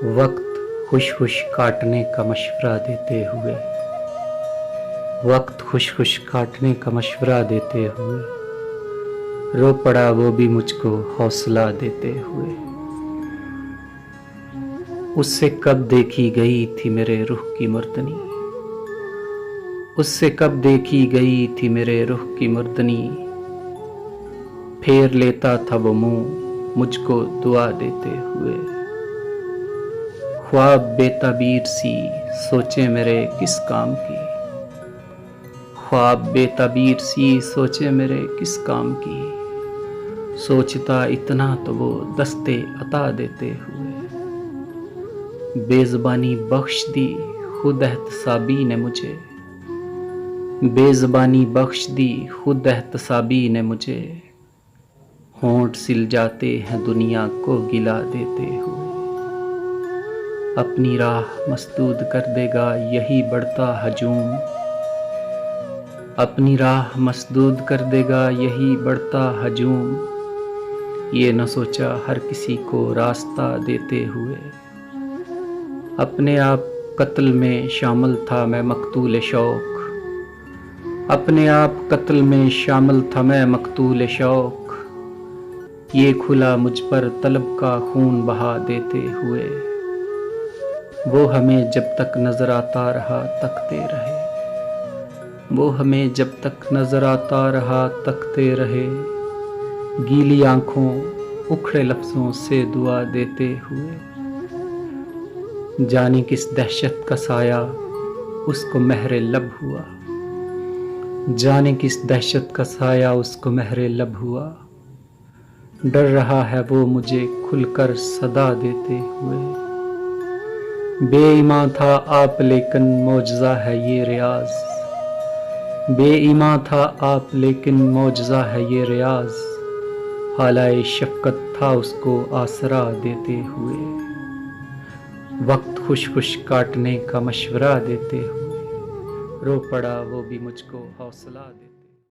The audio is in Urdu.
وقت خوش خوش کاٹنے کا مشورہ دیتے ہوئے، وقت خوش خوش کاٹنے کا مشورہ دیتے ہوئے، رو پڑا وہ بھی مجھ کو حوصلہ دیتے ہوئے۔ اس سے کب دیکھی گئی تھی میرے رخ کی مردنی، اس سے کب دیکھی گئی تھی میرے رخ کی مردنی، پھیر لیتا تھا وہ منہ مجھ کو دعا دیتے ہوئے۔ خواب بے تعبیر سی سوچیں میرے کس کام کی، خواب بے تعبیر سی سوچیں میرے کس کام کی، سوچتا اتنا تو وہ دستے عطا دیتے ہوئے۔ بے زبانی بخش دی خود احتسابی نے مجھے، بے زبانی بخش دی خود احتسابی نے مجھے، ہونٹ سل جاتے ہیں دنیا کو گلا دیتے ہوئے۔ اپنی راہ مسدود کر دے گا یہی بڑھتا ہجوم، اپنی راہ مسدود کر دے گا یہی بڑھتا ہجوم، یہ نہ سوچا ہر کسی کو راستہ دیتے ہوئے۔ اپنے آپ قتل میں شامل تھا میں مقتول شوق، اپنے آپ قتل میں شامل تھا میں مقتول شوق، یہ کھلا مجھ پر طلب کا خون بہا دیتے ہوئے۔ وہ ہمیں جب تک نظر آتا رہا تکتے رہے، وہ ہمیں جب تک نظر آتا رہا تکتے رہے، گیلی آنکھوں اکھڑے لفظوں سے دعا دیتے ہوئے۔ جانے کس دہشت کا سایہ اس کو مہر لب ہوا، جانے کس دہشت کا سایہ اس کو مہر لب ہوا، ڈر رہا ہے وہ مجھے کھل کر صدا دیتے ہوئے۔ بے ایماں تھا آپ لیکن معجزہ ہے یہ ریاض، بے ایماں تھا آپ لیکن معجزہ ہے یہ ریاض، حالۂ شفقت تھا اس کو آسرا دیتے ہوئے۔ وقت خوش خوش کاٹنے کا مشورہ دیتے ہوئے، رو پڑا وہ بھی مجھ کو حوصلہ دیتے ہوئے۔